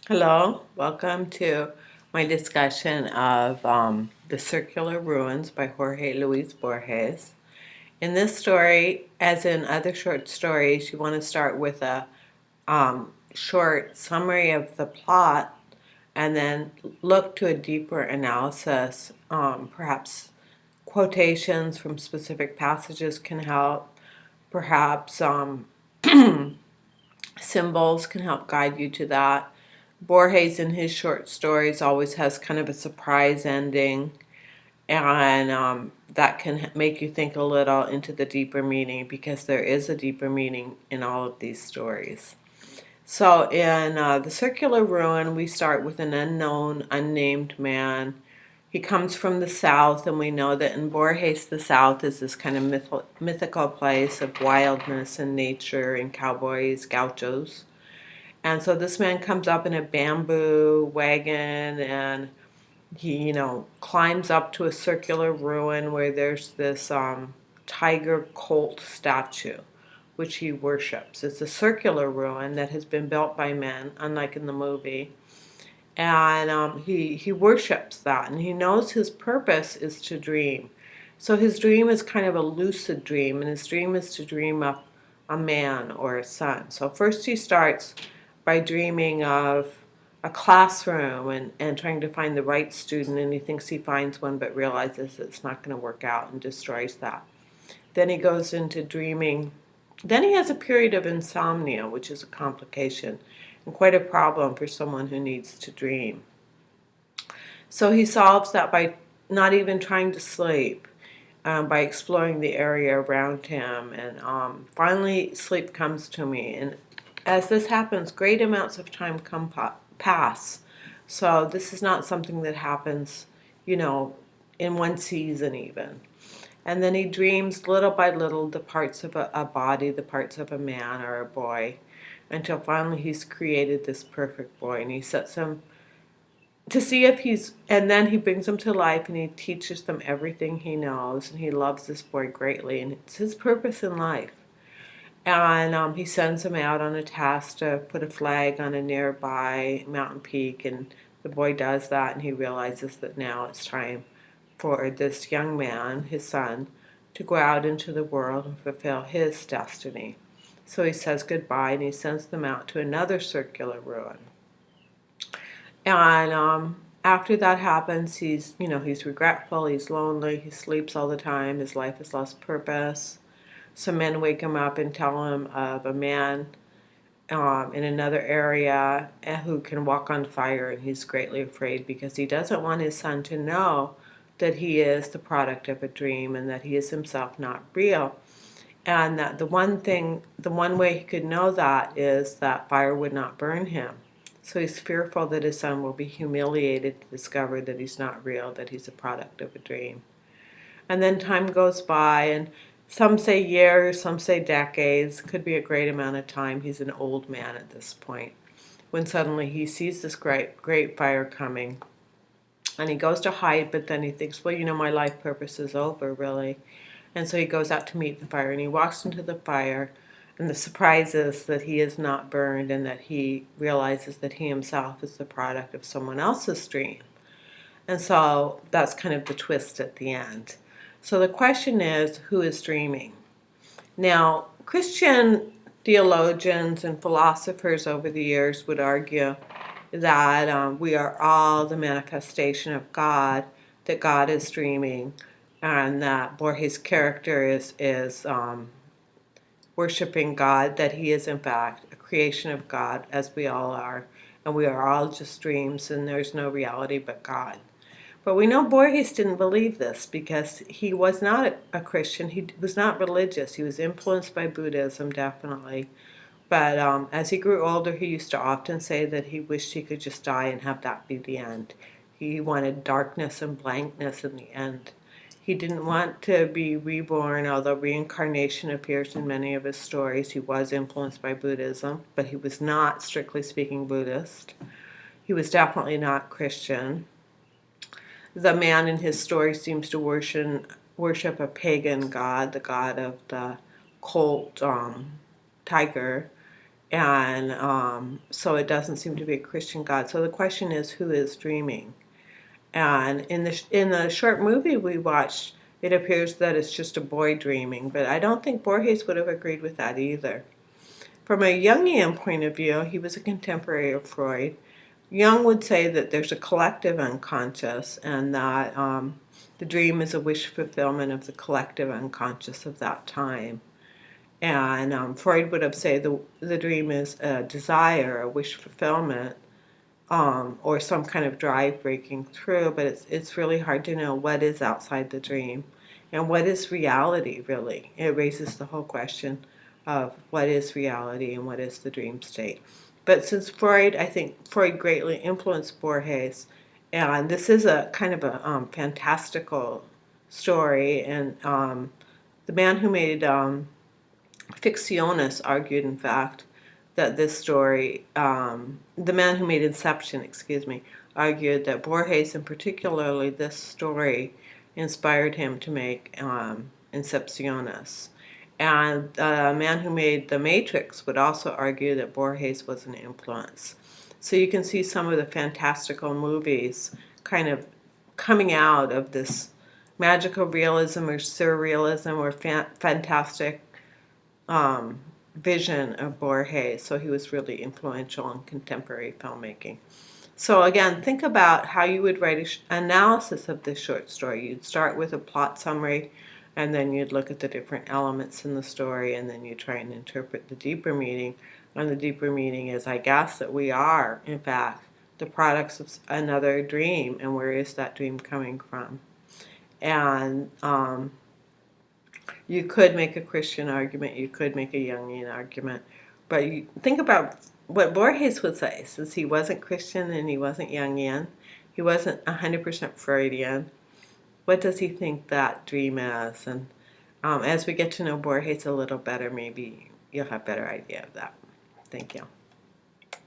Hello, welcome to my discussion of The Circular Ruins by Jorge Luis Borges. In this story, as in other short stories, you want to start with a short summary of the plot and then look to a deeper analysis. Perhaps quotations from specific passages can help. Perhaps symbols can help guide you to that. Borges in his short stories always has kind of a surprise ending, and that can make you think a little into the deeper meaning, because there is a deeper meaning in all of these stories. So in The Circular Ruin, we start with an unknown, unnamed man. He comes from the South, and we know that in Borges, the South is this kind of mythical place of wildness and nature and cowboys, gauchos. And so this man comes up in a bamboo wagon, and he climbs up to a circular ruin where there's this tiger colt statue, which he worships. It's a circular ruin that has been built by men, unlike in the movie. And he worships that, and he knows his purpose is to dream. So his dream is kind of a lucid dream, and his dream is to dream up a man or a son. So first he starts by dreaming of a classroom and trying to find the right student, and he thinks he finds one but realizes it's not going to work out and destroys that. Then he goes into dreaming. Then he has a period of insomnia, which is a complication and quite a problem for someone who needs to dream. So he solves that by not even trying to sleep, by exploring the area around him. And finally, sleep comes to me. And as this happens, great amounts of time pass. So this is not something that happens, in one season even. And then he dreams little by little the parts of a body, the parts of a man or a boy, until finally he's created this perfect boy. And he sets him to see if and then he brings him to life, and he teaches them everything he knows, and he loves this boy greatly, and it's his purpose in life. And he sends him out on a task to put a flag on a nearby mountain peak, and the boy does that, and he realizes that now it's time for this young man, his son, to go out into the world and fulfill his destiny. So he says goodbye, and he sends them out to another circular ruin. And after that happens, he's regretful, he's lonely, he sleeps all the time, his life has lost purpose. Some men wake him up and tell him of a man in another area who can walk on fire, and he's greatly afraid because he doesn't want his son to know that he is the product of a dream and that he is himself not real. And that the one way he could know that is that fire would not burn him. So he's fearful that his son will be humiliated to discover that he's not real, that he's a product of a dream. And then time goes by, and some say years, some say decades, could be a great amount of time. He's an old man at this point, when suddenly he sees this great fire coming. And he goes to hide, but then he thinks, well, my life purpose is over, really. And so he goes out to meet the fire, and he walks into the fire, and the surprise is that he is not burned, and that he realizes that he himself is the product of someone else's dream. And so that's kind of the twist at the end. So the question is, who is dreaming? Now, Christian theologians and philosophers over the years would argue that we are all the manifestation of God, that God is dreaming, and that Borges' character is worshiping God, that he is in fact a creation of God, as we all are, and we are all just dreams, and there's no reality but God. But we know Borges didn't believe this, because he was not a Christian. He was not religious. He was influenced by Buddhism, definitely. But as he grew older, he used to often say that he wished he could just die and have that be the end. He wanted darkness and blankness in the end. He didn't want to be reborn, although reincarnation appears in many of his stories. He was influenced by Buddhism, but he was not, strictly speaking, Buddhist. He was definitely not Christian. The man in his story seems to worship a pagan god, the god of the colt tiger, And so it doesn't seem to be a Christian God. So the question is, who is dreaming? And in the short movie we watched, it appears that it's just a boy dreaming, but I don't think Borges would have agreed with that either. From a Jungian point of view, he was a contemporary of Freud. Jung would say that there's a collective unconscious, and that the dream is a wish fulfillment of the collective unconscious of that time. And Freud would have said the dream is a desire, a wish fulfillment, or some kind of drive breaking through, but it's really hard to know what is outside the dream and what is reality, really. It raises the whole question of what is reality and what is the dream state. But since I think Freud greatly influenced Borges, and this is a kind of a fantastical story, and the man who made Fictionis argued, in fact, that this story, the man who made Inception, excuse me, argued that Borges, and particularly this story, inspired him to make Inceptionis. And the man who made The Matrix would also argue that Borges was an influence. So you can see some of the fantastical movies kind of coming out of this magical realism or surrealism or fantastic vision of Borges. So he was really influential in contemporary filmmaking. So again, think about how you would write an analysis of this short story. You'd start with a plot summary, and then you'd look at the different elements in the story, and then you try and interpret the deeper meaning. And the deeper meaning is, I guess, that we are, in fact, the products of another dream, and where is that dream coming from? And you could make a Christian argument, you could make a Jungian argument, but you think about what Borges would say, since he wasn't Christian and he wasn't Jungian, he wasn't 100% Freudian. What does he think that dream is? And as we get to know Borges a little better, maybe you'll have a better idea of that. Thank you.